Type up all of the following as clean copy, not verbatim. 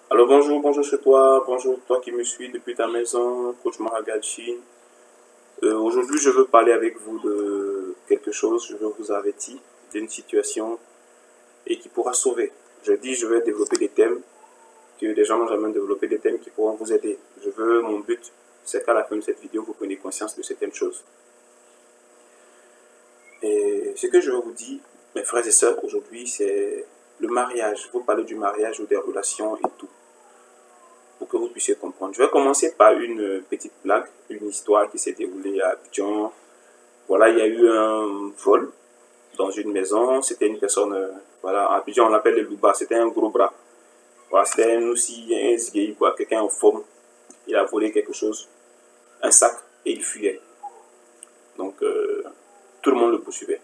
Alors bonjour chez toi, bonjour toi qui me suis depuis ta maison, coach Maragalchin. Aujourd'hui je veux parler avec vous de quelque chose, je veux vous avertir d'une situation et qui pourra sauver. Je dis je vais développer des thèmes que les gens n'ont jamais développé, des thèmes qui pourront vous aider. Mon but c'est qu'à la fin de cette vidéo vous preniez conscience de certaines choses. Et ce que je veux vous dire, mes frères et sœurs, aujourd'hui c'est le mariage. Vous parlez du mariage ou des relations et tout, pour que vous puissiez comprendre. Je vais commencer par une petite blague, une histoire qui s'est déroulée à Abidjan. Voilà, il y a eu un vol dans une maison. C'était une personne, voilà, à Abidjan on l'appelle le louba, c'était un gros bras. Voilà, c'était un aussi, un zgueï, quoi, quelqu'un en forme. Il a volé quelque chose, un sac, et il fuyait. Donc, tout le monde le poursuivait.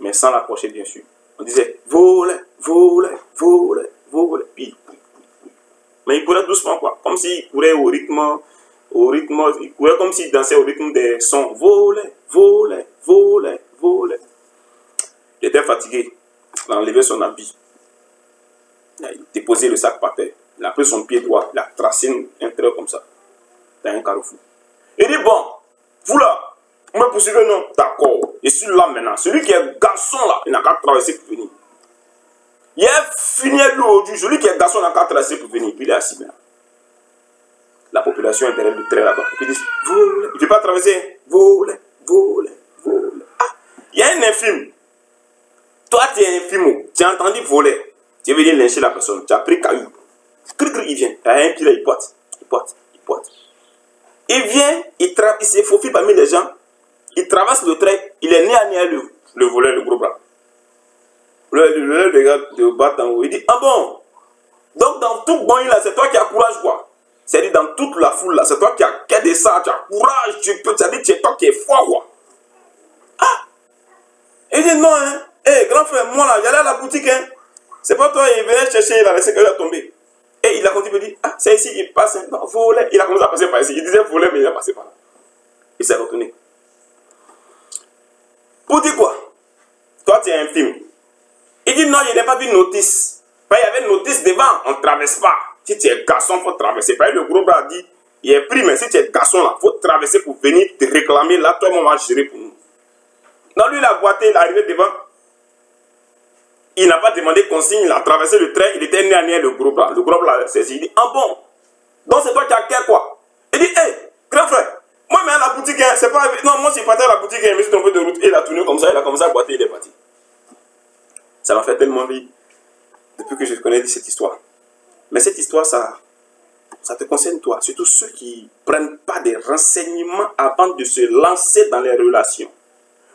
Mais sans l'approcher, bien sûr. On disait, volez, volez, volez, volez. Puis, mais il courait doucement, quoi. Comme s'il courait il courait comme s'il dansait au rythme des sons. Volait, volait, volait, volait. Il était fatigué. Il a enlevé son habit. Il a déposé le sac par terre. Il a pris son pied droit. Il a tracé un trait comme ça. Dans un carrefour. Il dit, bon, vous là, vous me poursuivez, non? D'accord. Je suis là maintenant. Celui qui est garçon là, il n'a qu'à traverser pour venir. Il est fini aujourd'hui. Celui qui est garçon n'a qu'à traverser pour venir. Puis il est assis maintenant. La population est derrière le trait là-bas. Puis il dit, volez. Il ne peut pas traverser. Volez, volez, volez. Ah, il y a un infime. Toi, tu es infime. Tu as entendu voler. Tu es venu lyncher la personne. Tu as pris caillou. Il vient. Il a un pied là, il pointe. Il pointe. Il pointe. Il vient, il se faufile parmi les gens. Il traverse le trait. Il est né à nez le voleur, le gros bras. Le regarde de bas en haut. Il dit, ah bon. Donc dans tout bon là, c'est toi qui as courage quoi. C'est-à-dire dans toute la foule là, c'est toi qui as des ça, tu as courage, tu peux, c'est-à-dire c'est toi qui es fort quoi. Ah. Il dit non hein. Hey, grand frère, moi là, j'allais à la boutique hein. C'est pas toi, il venait chercher, il a laissé quelqu'un tomber. Et il a continué, il dit, ah, c'est ici, il passe, non, voler. Il a commencé à passer par ici. Il disait voler, mais il a passé par là. Il s'est retourné. Pour dire quoi? Toi, tu es infime. Il dit non, il n'a pas vu notice. Il y avait notice devant, on ne traverse pas. Si tu es garçon, il faut traverser. Le gros bras dit, il est pris, mais si tu es garçon, il faut traverser pour venir te réclamer. Là, toi, on va gérer pour nous. Non, lui, il a boité, il est arrivé devant. Il n'a pas demandé consigne, il a traversé le trait, il était né à nez le gros bras. Le gros bras l'a saisi, il dit, ah bon? Donc c'est toi qui as quel quoi? Il dit, hé, grand frère, moi, mais à la boutique, hein, c'est pas. Non, moi, je suis parti à la boutique, hein, je me suis trompé de route. Et il a tourné comme ça, il a commencé à boiter, il est parti. Ça m'a fait tellement rire depuis que je connais cette histoire. Mais cette histoire, ça te concerne toi. Surtout ceux qui ne prennent pas des renseignements avant de se lancer dans les relations.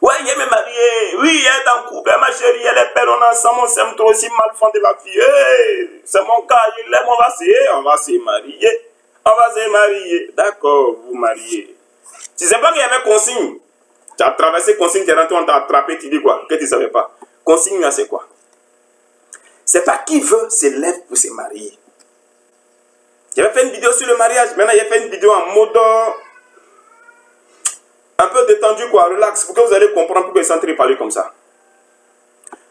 Ouais, il est marié. Oui, elle est en couple. Ma chérie, elle est belle. On est ensemble. On s'aime trop aussi mal fond de la fille. Hey, c'est mon cas. Il l'aime. On va se marier. On va se marier. D'accord, vous mariez. Tu ne sais pas qu'il y avait consigne. Tu as traversé consigne, tu es rentré, on t'a attrapé. Tu dis quoi? Que tu ne savais pas. Consigne, là, c'est quoi? C'est pas qui veut se lève pour se marier. J'avais fait une vidéo sur le mariage. Maintenant, j'ai fait une vidéo en mode un peu détendu, quoi, relax, pour que vous allez comprendre pourquoi ils sont en train de parler comme ça.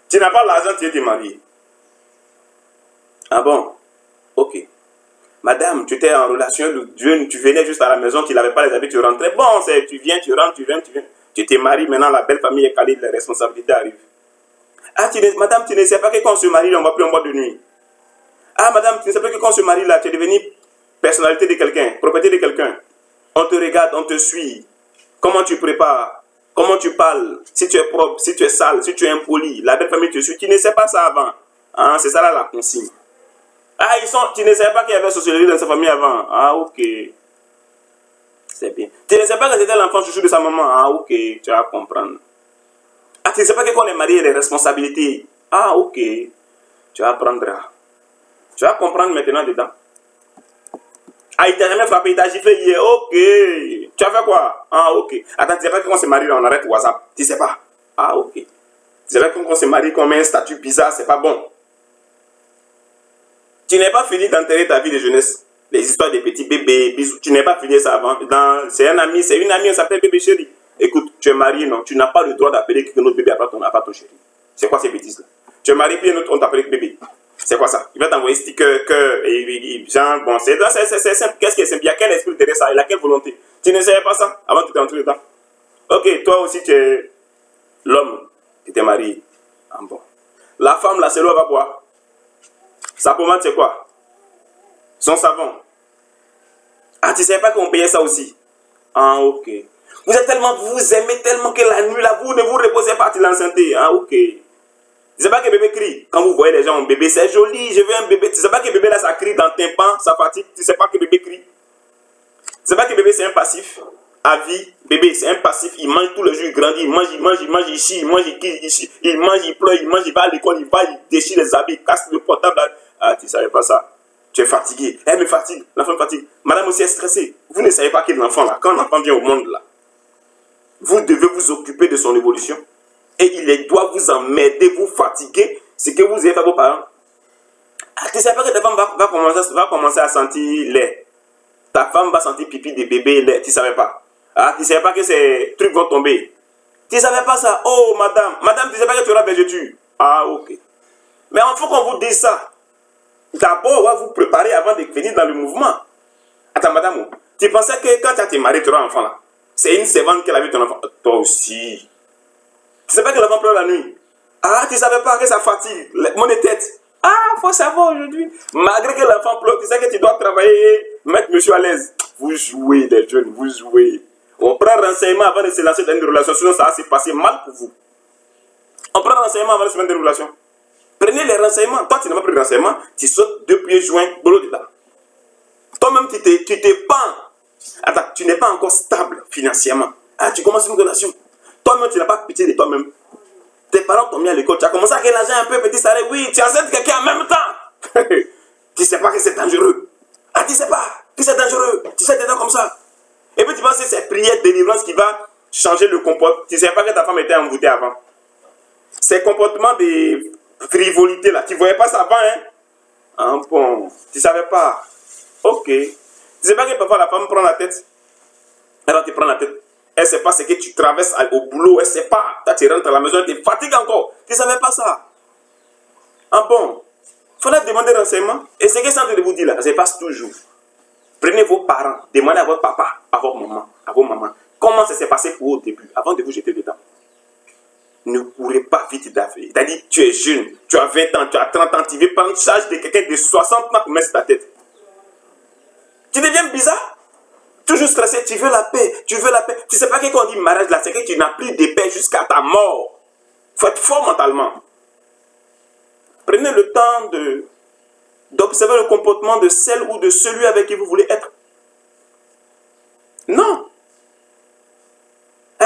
Tu n'as pas l'argent, tu es marié. Ah bon? Ok. Madame, tu étais en relation, tu venais juste à la maison, tu n'avais pas les habits, tu rentrais. Bon, tu viens, tu rentres, tu viens. Tu t'es marié, maintenant la belle famille est calée, les responsabilités arrivent. Ah, madame, tu ne sais pas que quand on se marie, on va plus en boîte de nuit. Ah, madame, tu ne sais pas que quand on se marie, là, tu es devenu personnalité de quelqu'un, propriété de quelqu'un. On te regarde, on te suit. Comment tu prépares, comment tu parles, si tu es propre, si tu es sale, si tu es impoli, la belle famille te suit. Tu ne sais pas ça avant. Hein, c'est ça là la consigne. Ah, tu ne savais pas qu'il y avait sociologie dans sa famille avant. Ah, ok. C'est bien. Tu ne sais pas que c'était l'enfant chouchou de sa maman. Ah, ok. Tu vas comprendre. Ah, tu ne sais pas que quand on est marié, il y a des responsabilités. Ah, ok. Tu apprendras. Tu vas comprendre maintenant dedans. Ah, il t'a jamais frappé, il t'a giflé hier. Ok. Tu as fait quoi? Ah, ok. Attends, tu sais pas que quand on se marie, on arrête WhatsApp. Tu sais pas. Ah, ok. Tu sais pas que quand on se marie, qu'on met un statut bizarre, c'est pas bon. Tu n'es pas fini d'enterrer ta vie de jeunesse. Les histoires des petits bébés, bisous. Tu n'es pas fini ça avant. C'est un ami, c'est une amie, elle s'appelle bébé chéri. Écoute, tu es marié, non? Tu n'as pas le droit d'appeler quelqu'un d'autre bébé à part ton chéri. C'est quoi ces bêtises-là? Tu es marié, puis on t'appelle bébé. C'est quoi ça? Il va t'envoyer sticker, cœur, et genre, bon, c'est simple. Qu'est-ce qui est simple? Il y a quel esprit derrière ça? Il a quelle volonté? Tu ne savais pas ça avant que tu entres dedans? Ok, toi aussi, tu es l'homme qui t'es marié. Ah bon. La femme, là, c'est l'eau, elle va boire. Sa pommade, c'est quoi? Son savon. Ah, tu ne savais pas qu'on payait ça aussi? Ah, ok. Vous êtes tellement, vous aimez tellement que la nuit, là, vous ne vous reposez pas, tu l'enceintes. Ah, ok. Tu sais pas que bébé crie. Quand vous voyez les gens, bébé, c'est joli, je veux un bébé. Tu sais pas que bébé, là, ça crie dans le tympan, ça fatigue. Tu sais pas que bébé crie. Tu sais pas que bébé, c'est un passif à vie. Bébé, c'est un passif. Il mange tout le jour, il grandit, il mange, il chie, il mange, il mange, il pleure, il mange, il va à l'école, il va, il déchire les habits, il casse le portable. Ah, tu savais pas ça. Tu es fatigué. Elle me fatigue. L'enfant me fatigue. Madame aussi est stressée. Vous ne savez pas qui est l'enfant, là. Quand l'enfant vient au monde, là, vous devez vous occuper de son évolution. Et il doit vous emmerder, vous fatiguer, ce que vous avez fait à vos parents. Ah, tu ne sais pas que ta femme va commencer à sentir lait. Ta femme va sentir pipi de bébé lait. Tu ne savais pas. Ah, tu ne savais pas que ces trucs vont tomber. Tu ne savais pas ça. Oh, madame. Madame, tu ne sais pas que tu auras végéture. Ah, ok. Mais il faut qu'on vous dise ça. D'abord, on va vous préparer avant de venir dans le mouvement. Attends, madame, tu pensais que quand tu as été marié, tu auras un enfant là. C'est une servante qui a vu ton enfant. Toi aussi. Tu sais pas que l'enfant pleure la nuit. Ah, tu ne savais pas que ça fatigue. Mon tête. Ah, faut savoir aujourd'hui. Malgré que l'enfant pleure, tu sais que tu dois travailler, mettre monsieur à l'aise. Vous jouez, les jeunes, vous jouez. On prend renseignement avant de se lancer dans une relation, sinon ça va se passer mal pour vous. On prend renseignement avant de se mettre dans une relation. Prenez les renseignements. Toi, tu n'as pas pris de renseignements, tu sautes 2 pieds joints, boulot dedans. Toi-même, tu t'es pas. Attends, tu n'es pas encore stable financièrement. Ah, tu commences une relation. Toi-même, tu n'as pas pitié de toi-même. Tes parents t'ont mis à l'école. Tu as commencé à gagner l'argent un peu, petit salaire. Oui, tu enceintes quelqu'un en même temps. Tu ne sais pas que c'est dangereux. Ah, tu ne sais pas que c'est dangereux. Tu sais, tu es comme ça. Et puis tu penses que c'est prière de délivrance qui va changer le comportement. Tu ne savais pas que ta femme était envoûtée avant. Ces comportements de frivolité là, tu ne voyais pas ça avant, hein? Ah bon, tu ne savais pas. Ok. Tu ne sais pas que parfois la femme prend la tête. Alors tu prends la tête. Elle ne sait pas ce que tu traverses au boulot. Elle ne sait pas. Toi, tu rentres à la maison, tu es fatigué encore. Tu ne savais pas ça. Ah bon. Il faudrait demander renseignement. Et ce que c'est en train de vous dire là, ça se passe toujours. Prenez vos parents. Demandez à votre papa, à votre maman, à vos mamans. Comment ça s'est passé pour vous au début, avant de vous jeter dedans. Ne courez pas vite d'affaires. C'est-à-dire, tu es jeune, tu as 20 ans, tu as 30 ans, tu veux prendre charge de quelqu'un de 60 ans pour mettre sur ta tête. Tu deviens bizarre. Toujours stressé, tu veux la paix, tu veux la paix. Tu ne sais pas quand on dit mariage là, c'est que tu n'as plus de paix jusqu'à ta mort. Il faut être fort mentalement. Prenez le temps d'observer le comportement de celle ou de celui avec qui vous voulez être. Non.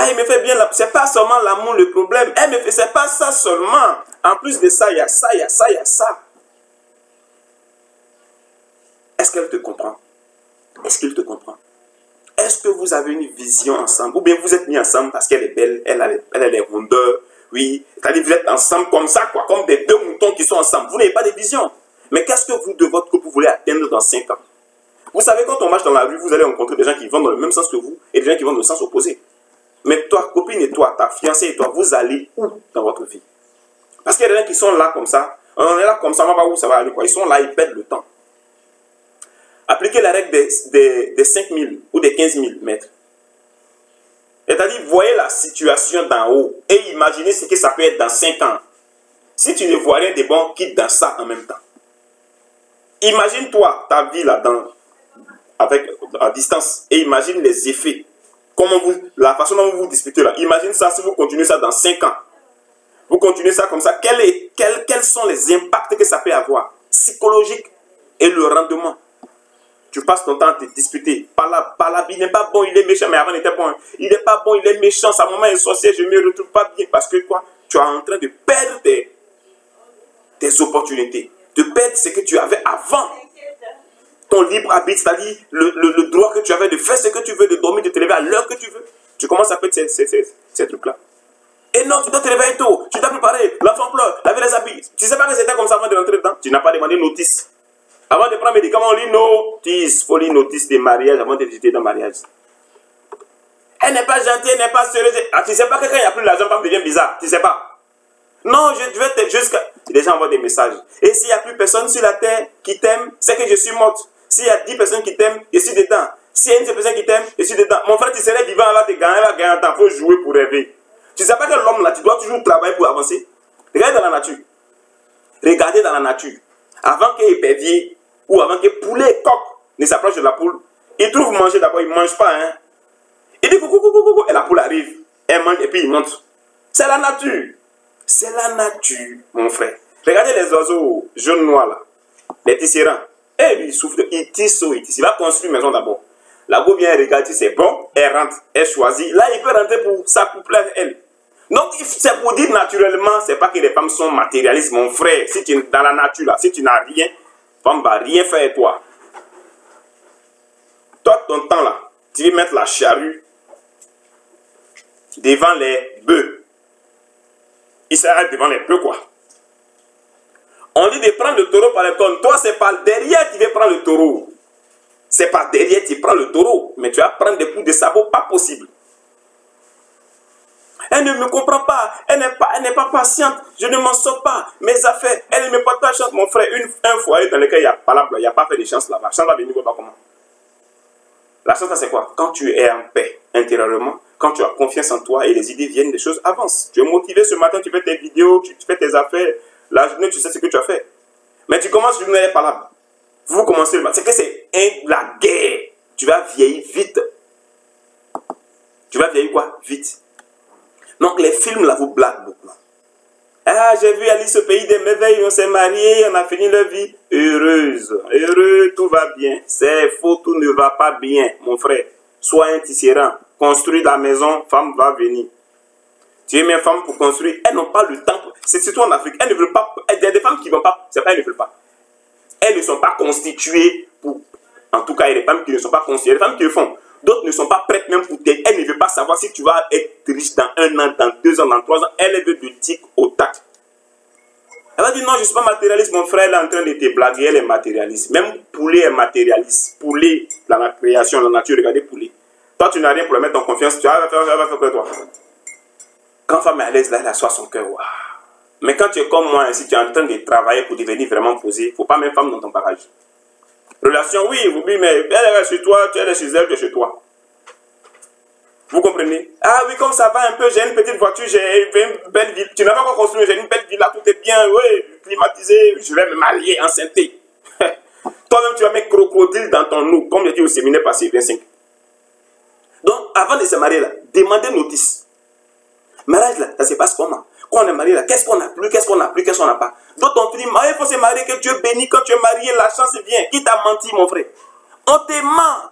Il me fait bien, c'est pas seulement l'amour le problème. C'est pas ça seulement. En plus de ça, il y a ça, il y a ça, il y a ça. Est-ce qu'elle te comprend? Est-ce qu'il te comprend? Est-ce que vous avez une vision ensemble? Ou bien vous êtes mis ensemble parce qu'elle est belle, elle a les rondeurs, oui. C'est-à-dire vous êtes ensemble comme ça, quoi, comme des 2 moutons qui sont ensemble. Vous n'avez pas de vision. Mais qu'est-ce que vous, de votre couple, vous voulez atteindre dans 5 ans? Vous savez, quand on marche dans la rue, vous allez rencontrer des gens qui vont dans le même sens que vous et des gens qui vont dans le sens opposé. Mais toi, copine et toi, ta fiancée et toi, vous allez où dans votre vie? Parce qu'il y a des gens qui sont là comme ça. On est là comme ça, on va voir où ça va aller, quoi. Ils sont là, ils perdent le temps. Appliquez la règle des 5000 ou des 15 000 mètres. C'est-à-dire, voyez la situation d'en haut et imaginez ce que ça peut être dans 5 ans. Si tu ne vois rien de bon, quitte dans ça en même temps. Imagine-toi ta vie là, à distance et imagine les effets. La façon dont vous vous disputez là. Imagine ça si vous continuez ça dans 5 ans. Vous continuez ça comme ça. Quels sont les impacts que ça peut avoir? Psychologique et le rendement. Tu passes ton temps à te disputer. Il n'est pas bon, il est méchant, mais avant il était bon. Il n'est pas bon, il est méchant, sa maman est sorcière, je ne me retrouve pas bien. Parce que quoi? Tu es en train de perdre tes opportunités. De perdre ce que tu avais avant. Ton libre arbitre, c'est-à-dire le droit que tu avais de faire ce que tu veux, de dormir, de te lever à l'heure que tu veux. Tu commences à perdre ces trucs-là. Et non, tu dois te réveiller tôt. Tu dois préparer. L'enfant pleure, laver les habits. Tu ne sais pas que c'était comme ça avant de rentrer dedans. Tu n'as pas demandé notice. Avant de prendre médicaments, on lit notice. Il faut lire notice de mariage avant de visiter dans le mariage. Elle n'est pas gentille, elle n'est pas sérieuse. Ah, tu ne sais pas que quand il n'y a plus l'argent, la femme devient bizarre. Tu ne sais pas. Non, je vais te jusqu'à... Les gens envoient des messages. Et s'il n'y a plus personne sur la terre qui t'aime, c'est que je suis morte. S'il y a 10 personnes qui t'aiment, je suis dedans. S'il y a une seule personne qui t'aime, je suis dedans. Mon frère, tu serais vivant, elle va te gagner, elle va gagner un temps. Il faut jouer pour rêver. Tu ne sais pas que l'homme là, tu dois toujours travailler pour avancer. Regardez dans la nature. Regardez dans la nature. Avant qu'un épervier ou avant que poulet, coq ne s'approche de la poule, il trouve manger d'abord, il ne mange pas. Hein. Il dit coucou, coucou, coucou, et la poule arrive. Elle mange et puis il monte. C'est la nature. C'est la nature, mon frère. Regardez les oiseaux jaunes noirs là. Les tisserands. Et lui, il souffle, il tisse, il va construire une maison d'abord. La go vient regarder, c'est bon, elle rentre, elle choisit. Là, il peut rentrer pour s'accoupler avec elle. Donc, c'est pour dire naturellement, c'est pas que les femmes sont matérialistes, mon frère. Si tu es dans la nature là, si tu n'as rien, femme va rien faire toi. Toi, ton temps là, tu veux mettre la charrue devant les bœufs. Il s'arrête devant les bœufs quoi. On dit de prendre le taureau par le cornes. Toi, c'est par derrière que tu veux prendre le taureau. C'est par derrière que tu prends le taureau. Mais tu vas prendre des coups de sabot, pas possible. Elle ne me comprend pas. Elle n'est pas patiente. Je ne m'en sors pas. Mes affaires, elle ne me porte pas chance. Mon frère, un foyer dans lequel il n'y a pas fait de chance là-bas. La chance va venir pas comment. La chance, c'est quoi? Quand tu es en paix intérieurement, quand tu as confiance en toi et les idées viennent, les choses avancent. Tu es motivé ce matin, tu fais tes vidéos, tu fais tes affaires. La journée, tu sais ce que tu as fait. Mais tu commences une journée par là. Vous commencez le matin. C'est que c'est la guerre. Tu vas vieillir vite. Tu vas vieillir quoi? Vite. Donc les films là vous blaguent beaucoup. Ah, j'ai vu Alice au pays des merveilles, on s'est mariés, on a fini leur vie heureuse. Heureux, tout va bien. C'est faux, tout ne va pas bien, mon frère. Sois un tisserand. Construis la maison, femme va venir. Tu es une femme pour construire. Elles n'ont pas le temps. C'est surtout en Afrique. Elles ne veulent pas. Il y a des femmes qui ne vont pas. C'est pas elles ne veulent pas. Elles ne sont pas constituées pour. En tout cas, il y a des femmes qui ne sont pas constituées. Il y a des femmes qui le font. D'autres ne sont pas prêtes même pour t'aider. Elles ne veulent pas savoir si tu vas être riche dans 1 an, dans 2 ans, dans 3 ans. Elle veut du tic au tac. Elle va dire non, je ne suis pas matérialiste. Mon frère est en train de te blaguer. Elle est matérialiste. Même poulet est matérialiste. Poulet, dans la création, dans la nature, regardez poulet. Toi, tu n'as rien pour le mettre en confiance. Tu vas faire quoi toi? Quand femme est à l'aise, là, elle assoit son cœur. Wow. Mais quand tu es comme moi, si tu es en train de travailler pour devenir vraiment posé, il ne faut pas mettre femme dans ton barrage. Relation, oui, vous dites, mais elle est chez toi, tu es chez elle, tu es chez toi. Vous comprenez? Ah oui, comme ça va un peu, j'ai une petite voiture, j'ai une belle ville. Tu n'as pas encore construit, j'ai une belle ville, là, tout est bien, oui, climatisé, je vais me marier, enceinter. Toi-même, tu vas mettre crocodile dans ton eau, comme j'ai dit au séminaire passé, 25. Donc, avant de se marier, là, demandez notice. Mariage là, ça se passe comment? Quand on est marié là, qu'est-ce qu'on a plus, qu'est-ce qu'on a plus, qu'est-ce qu'on n'a pas? D'autres on te dit, il faut se marier, que Dieu bénit, quand tu es marié, la chance vient. Qui t'a menti, mon frère? On te ment.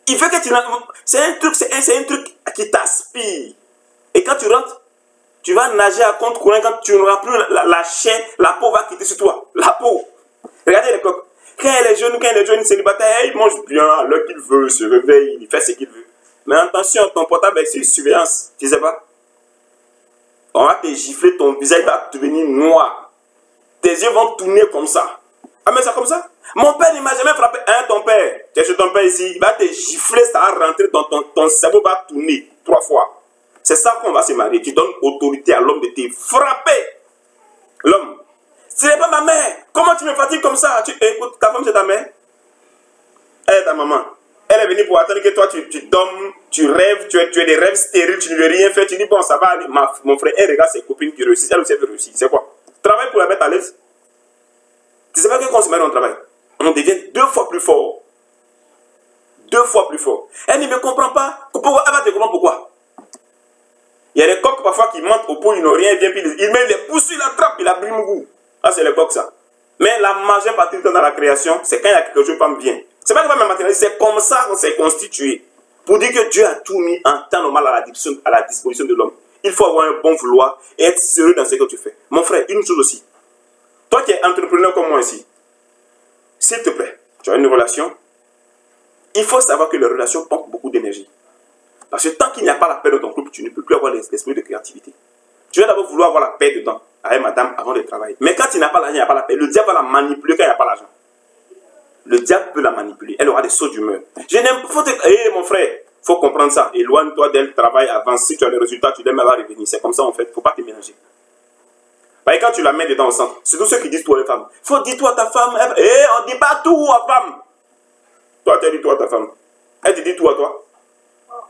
Il fait que tu n'as... C'est un truc qui t'aspire. Et quand tu rentres, tu vas nager à compte courant quand tu n'auras plus la chair, la peau va quitter sur toi. La peau. Regardez les coqs. Quand elle est jeune, célibataire, il mange bien, à l'heure qu'il veut, se réveille, il fait ce qu'il veut. Mais attention, ton portable est sur surveillance. Tu sais pas? On va te gifler, ton visage va devenir noir. Tes yeux vont tourner comme ça. Ah mais c'est comme ça? Mon père ne m'a jamais frappé. Hein, ton père, tu es chez ton père ici, il va te gifler, ça va rentrer dans ton cerveau, va tourner 3 fois. C'est ça qu'on va se marier. Tu donnes autorité à l'homme de te frapper. L'homme. Ce n'est pas ma mère. Comment tu me fatigues comme ça? Écoute, ta femme c'est ta mère. Elle est ta maman. Elle est venue pour attendre que toi tu dormes, tu rêves, tu as des rêves stériles, tu ne veux rien faire, tu dis bon ça va aller. Mon frère, elle regarde ses copines qui réussissent, elle aussi veut réussir. C'est quoi? Travaille pour la mettre à l'aise. Tu sais pas que quand on se marie, on travaille. On devient 2 fois plus fort. 2 fois plus fort. Elle ne me comprend pas. Pourquoi? Elle va te comprendre pourquoi. Il y a des coqs parfois qui mentent au pot, ils n'ont rien, puis il met les pouces, il attrape, il a brimou. Ah, c'est les coqs ça. Mais la majeure partie du temps dans la création, c'est quand il y a quelque chose qui vient. C'est pas que même matérialiste, c'est comme ça qu'on s'est constitué. Pour dire que Dieu a tout mis en temps normal à la disposition de l'homme. Il faut avoir un bon vouloir et être sérieux dans ce que tu fais. Mon frère, une chose aussi. Toi qui es entrepreneur comme moi ici, s'il te plaît, tu as une relation, il faut savoir que les relations pompent beaucoup d'énergie. Parce que tant qu'il n'y a pas la paix dans ton couple, tu ne peux plus avoir l'esprit de créativité. Tu vas d'abord vouloir avoir la paix dedans, avec madame, avant de travailler. Mais quand il n'y a pas l'argent, il n'y a pas la paix. Le diable va la manipuler quand il n'y a pas l'argent. Le diable peut la manipuler. Elle aura des sauts d'humeur. Je n'aime pas... mon frère, il faut comprendre ça. Éloigne-toi d'elle, travaille, avance. Si tu as les résultats, tu l'aimes, elle va revenir. C'est comme ça en fait. Il ne faut pas te mélanger. Parce que quand tu la mets dedans au centre, c'est tous ceux qui disent tout à les femmes. Il faut dire tout à ta femme. On ne dit pas tout à femme. Toi, tu as dit tout à ta femme. Elle te dit tout à toi.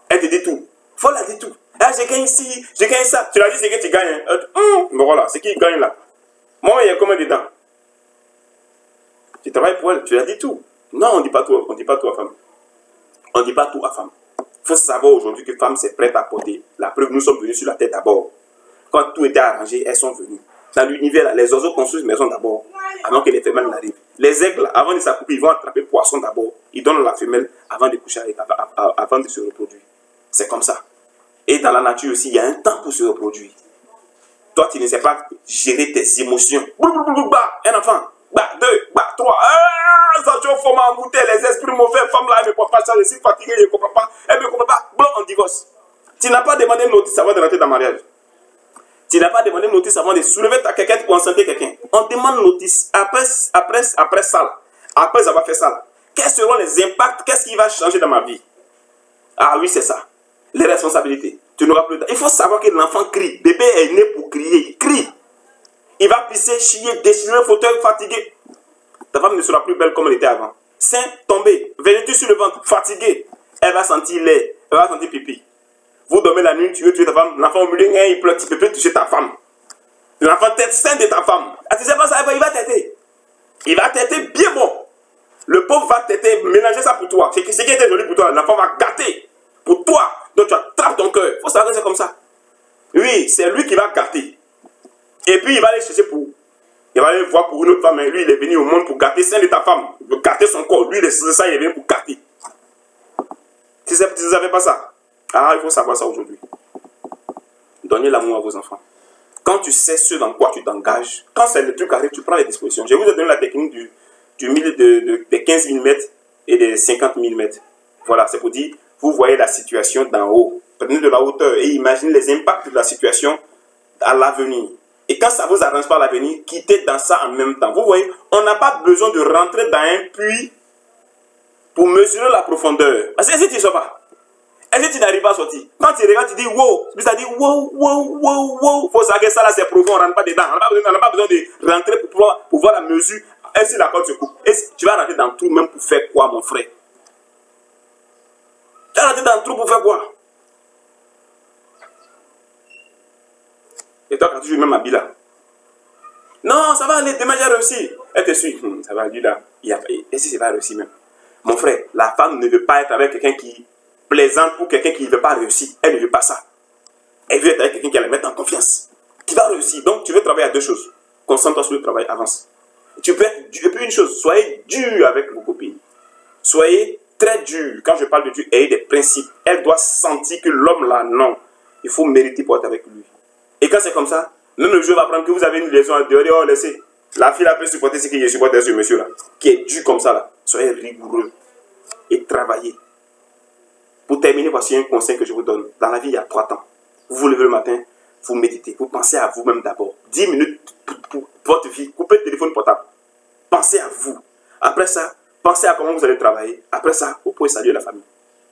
Elle te dit tout. Il faut la dire tout. Ah, je gagne ici, je gagne ça. Tu l'as dit, c'est que tu gagnes. Bon voilà, c'est qui gagne là. Moi, il y a combien de temps? Tu travailles pour elle, tu l'as dit tout. Non, on ne dit pas tout, on dit pas tout à femme. On ne dit pas tout à femme. Il faut savoir aujourd'hui que femme, c'est prête à porter. La preuve, nous sommes venus sur la tête d'abord. Quand tout était arrangé, elles sont venues. Dans l'univers, les oiseaux construisent maison d'abord, avant que les femelles n'arrivent. Les aigles, avant de s'accoupler, ils vont attraper poisson d'abord. Ils donnent à la femelle avant de coucher avec, avant de se reproduire. C'est comme ça. Et dans la nature aussi, il y a un temps pour se reproduire. Toi, tu ne sais pas gérer tes émotions. Un enfant, deux, trois. Ça, tu faut m'embouter les esprits mauvais. Femme là, elle ne peut pas changer. Si fatiguée, elle ne comprend pas. Elle ne comprend pas. Bon, on divorce. Tu n'as pas demandé une notice avant de rentrer dans le mariage. Tu n'as pas demandé une notice avant de soulever ta quelqu'un pour enceinter quelqu'un. On demande une notice après ça. Là. Après avoir fait ça. Là. Quels seront les impacts? Qu'est-ce qui va changer dans ma vie? Ah oui, c'est ça. Les responsabilités. Tu n'auras plus. Il faut savoir que l'enfant crie. Bébé est né pour crier. Il crie. Il va pisser, chier, déchirer le fauteuil, fatigué. Ta femme ne sera plus belle comme elle était avant. Sein tombé, vergeture sur le ventre, fatigué. Elle va sentir lait, elle va sentir pipi. Vous dormez la nuit, tu veux tuer ta femme. L'enfant au milieu, il pleure, tu ne peux plus toucher ta femme. L'enfant tête sain de ta femme. Ah, tu sais pas ça, il va têter. Il va têter bien bon. Le pauvre va têter, mélanger ça pour toi. C'est ce qui était joli pour toi. L'enfant va gâter pour toi. Donc tu attrapes ton cœur. Il faut savoir que c'est comme ça. Oui, c'est lui qui va gâter. Et puis il va aller chercher pour... Il va aller voir pour une autre femme. Et lui, il est venu au monde pour gâter sein de ta femme. Pour gâter son corps. Lui, c'est ça, il est venu pour gâter. Tu ne savais pas ça? Ah, il faut savoir ça aujourd'hui. Donnez l'amour à vos enfants. Quand tu sais ce dans quoi tu t'engages, quand c'est le truc arrive, tu prends les dispositions. Je vous ai donné la technique des 15 mm et des 50 mm. Voilà, c'est pour dire, vous voyez la situation d'en haut. Prenez de la hauteur et imaginez les impacts de la situation à l'avenir. Et quand ça ne vous arrange pas à l'avenir, quittez dans ça en même temps. Vous voyez, on n'a pas besoin de rentrer dans un puits pour mesurer la profondeur. Parce que si tu ne sais pas, est-ce que tu n'arrives pas à sortir? Quand tu regardes, tu dis wow. Puis ça dit wow, wow, wow, wow. Il faut savoir que ça là c'est profond, on ne rentre pas dedans. On n'a pas besoin de rentrer pour voir la mesure. Est-ce que la corde se coupe? Tu vas rentrer dans le trou même pour faire quoi, mon frère? Tu vas rentrer dans le trou pour faire quoi? Et toi, quand tu joues même à Bila. Non, ça va aller, demain j'ai réussi. Elle te suit. Ça va, lui là. Est-ce que ça va réussir même? Mon frère, la femme ne veut pas être avec quelqu'un qui plaisante ou quelqu'un qui ne veut pas réussir. Elle ne veut pas ça. Elle veut être avec quelqu'un qui va la mettre en confiance. Qui va réussir. Donc, tu veux travailler à deux choses. Concentre-toi sur le travail, avance. Tu peux être dur. Et puis une chose, soyez dur avec vos copines. Soyez très dur. Quand je parle de dur, ayez des principes. Elle doit sentir que l'homme là, non. Il faut mériter pour être avec lui. Et quand c'est comme ça, même le jeu va prendre que vous avez une liaison à dehors, oh, laissez. La fille là peut supporter ce qu'il supporte ce monsieur là, qui est dur comme ça là. Soyez rigoureux et travaillez. Pour terminer, voici un conseil que je vous donne. Dans la vie, il y a 3 temps. Vous vous levez le matin, vous méditez, vous pensez à vous-même d'abord. 10 minutes pour votre vie, coupez le téléphone portable. Pensez à vous. Après ça, pensez à comment vous allez travailler. Après ça, vous pouvez saluer la famille.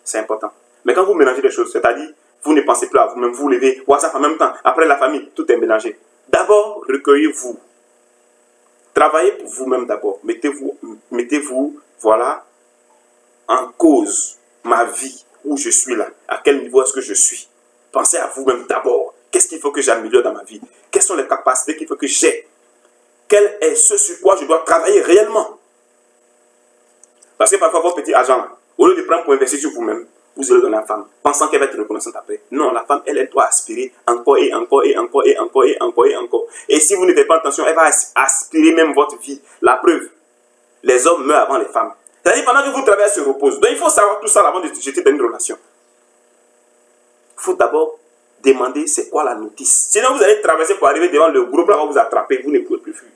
C'est important. Mais quand vous mélangez les choses, c'est-à-dire, vous ne pensez plus à vous-même, vous levez WhatsApp en même temps. Après la famille, tout est mélangé. D'abord, recueillez-vous. Travaillez pour vous-même d'abord. Mettez-vous, voilà, en cause ma vie, où je suis là. À quel niveau est-ce que je suis? Pensez à vous-même d'abord. Qu'est-ce qu'il faut que j'améliore dans ma vie? Quelles sont les capacités qu'il faut que j'ai? Quel est ce sur quoi je dois travailler réellement? Parce que parfois, votre petit agent, au lieu de prendre pour investir sur vous-même, vous allez donner à la femme, pensant qu'elle va être reconnaissante après. Non, la femme, elle doit aspirer encore et encore et encore et encore et encore et encore. Et si vous ne faites pas attention, elle va aspirer même votre vie. La preuve, les hommes meurent avant les femmes. C'est-à-dire pendant que vous travaillez, elle se repose. Donc il faut savoir tout ça avant de jeter dans une relation. Il faut d'abord demander c'est quoi la notice. Sinon vous allez traverser pour arriver devant le groupe là, on va vous attraper, vous ne pouvez plus fuir.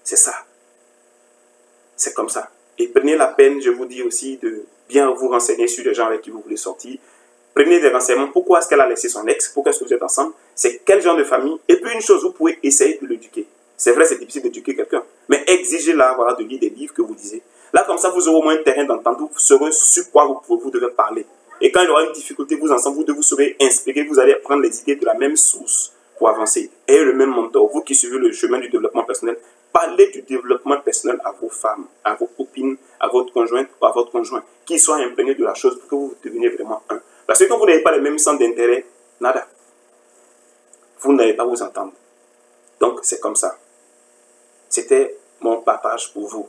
C'est ça. C'est comme ça. Et prenez la peine, je vous dis aussi, de bien vous renseigner sur les gens avec qui vous voulez sortir. Prenez des renseignements. Pourquoi est-ce qu'elle a laissé son ex? Pourquoi est-ce que vous êtes ensemble? C'est quel genre de famille? Et puis une chose, vous pouvez essayer de l'éduquer. C'est vrai, c'est difficile d'éduquer quelqu'un. Mais exigez-la voilà, de lire des livres que vous lisez. Là, comme ça, vous aurez au moins un terrain d'entente. Vous saurez sur quoi vous devez parler. Et Et quand il y aura une difficulté, vous ensemble, vous devez vous serez inspiré, vous allez prendre les idées de la même source pour avancer. Ayez le même mentor. Vous qui suivez le chemin du développement personnel, parlez du développement personnel à vos femmes, à vos copines, à votre conjointe ou à votre conjoint, qu'ils soient imprégnés de la chose pour que vous deveniez vraiment un. Parce que quand vous n'avez pas les mêmes centres d'intérêt, nada. Vous n'allez pas vous entendre. Donc, c'est comme ça. C'était mon partage pour vous.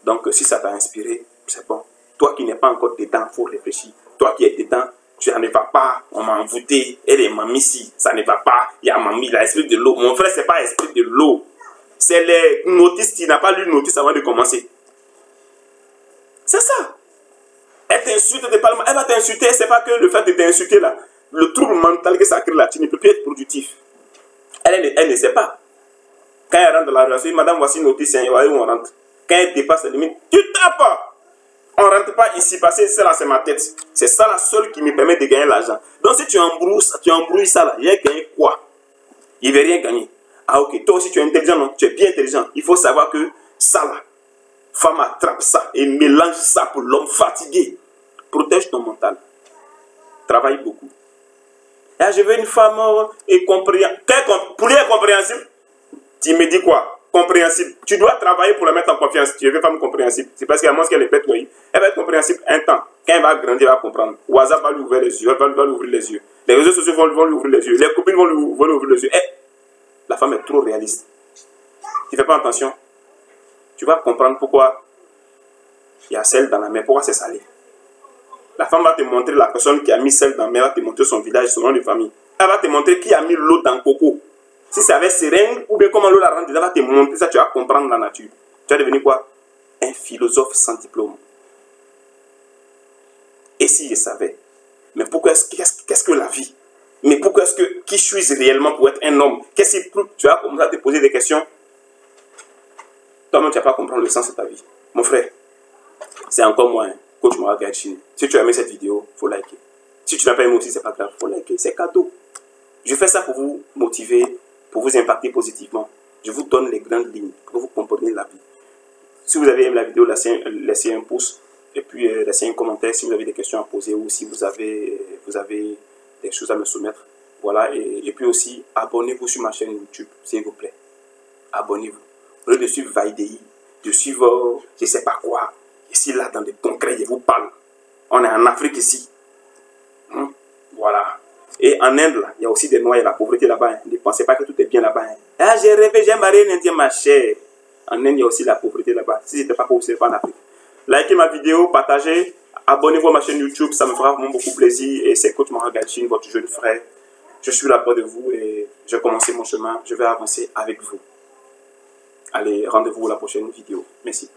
Donc, si ça t'a inspiré, c'est bon. Toi qui n'es pas encore dedans, il faut réfléchir. Toi qui es dedans, tu n'en vas pas, on m'a envoûté, elle est mamie ici, ça ne va pas, il y a mamie, l'esprit de l'eau. Mon frère, ce n'est pas l'esprit de l'eau. C'est les notices, tu n'as pas lu le notice avant de commencer. C'est ça. Elle t'insulte, elle va t'insulter, c'est pas que le fait de t'insulter là, le trouble mental que ça crée là, tu ne peux plus être productif. Elle ne sait pas. Quand elle rentre dans la relation, madame, voici une notice, où on rentre. Quand elle dépasse la limite, tu tapes. On ne rentre pas ici parce que c'est là, c'est ma tête. C'est ça la seule qui me permet de gagner l'argent. Donc si tu embrouilles ça là, il va gagner quoi? Il ne va rien gagner. Ah ok, toi aussi tu es intelligent, non? Tu es bien intelligent. Il faut savoir que ça là, femme attrape ça et mélange ça pour l'homme fatigué. Protège ton mental. Travaille beaucoup. Ah, je veux une femme et compréhensible. Pour lui, elle est compréhensible. Tu me dis quoi? Compréhensible. Tu dois travailler pour la mettre en confiance. Tu veux une femme compréhensible. C'est parce qu'à moins qu'elle est bête, oui. Elle va être compréhensible un temps. Quand elle va grandir, elle va comprendre. WhatsApp va lui ouvrir les yeux. Elle va lui ouvrir les yeux. Les réseaux sociaux vont lui ouvrir les yeux. Les copines vont lui ouvrir les yeux. La femme est trop réaliste. Tu ne fais pas attention. Tu vas comprendre pourquoi il y a sel dans la mer. Pourquoi c'est salé. La femme va te montrer la personne qui a mis sel dans la mer. Elle va te montrer son village, son nom de famille. Elle va te montrer qui a mis l'eau dans le coco. Si c'est avec seringue ou bien comment l'eau la rentre, elle va te montrer ça, tu vas comprendre la nature. Tu vas devenir quoi? Un philosophe sans diplôme. Et si je savais, mais pourquoi qu'est-ce que la vie? Mais pourquoi est-ce que qui suis-je réellement pour être un homme? Qu'est-ce que tu vas commencer à te poser des questions? Toi-même, tu ne vas pas comprendre le sens de ta vie. Mon frère, c'est encore moi, hein, coach Mara Gaëtchine. Si tu as aimé cette vidéo, il faut liker. Si tu n'as pas aimé aussi, c'est pas grave, il faut liker. C'est cadeau. Je fais ça pour vous motiver, pour vous impacter positivement. Je vous donne les grandes lignes pour que vous compreniez la vie. Si vous avez aimé la vidéo, laissez un pouce et puis laissez un commentaire si vous avez des questions à poser ou si vous avez des choses à me soumettre. Voilà, et puis aussi, abonnez-vous sur ma chaîne YouTube, s'il vous plaît. Abonnez-vous. Au lieu de suivre Vaidei, de suivre je ne sais pas quoi. Ici, là, dans des concrets, je vous parle. On est en Afrique ici. Voilà. Et en Inde, là, il y a aussi des noirs et la pauvreté là-bas. Hein. Ne pensez pas que tout est bien là-bas. Hein. Ah, j'ai rêvé, j'ai marié un Indien, ma chère. En Inde, il y a aussi la pauvreté là-bas. Si ce n'était pas pauvre, ce n'est pas en Afrique. Likez ma vidéo, partagez, abonnez-vous à ma chaîne YouTube, ça me fera vraiment beaucoup plaisir. Et c'est Coach Mara Gaëtchine, votre jeune frère. Je suis là près de vous et j'ai commencé mon chemin. Je vais avancer avec vous. Allez, rendez-vous à la prochaine vidéo. Merci.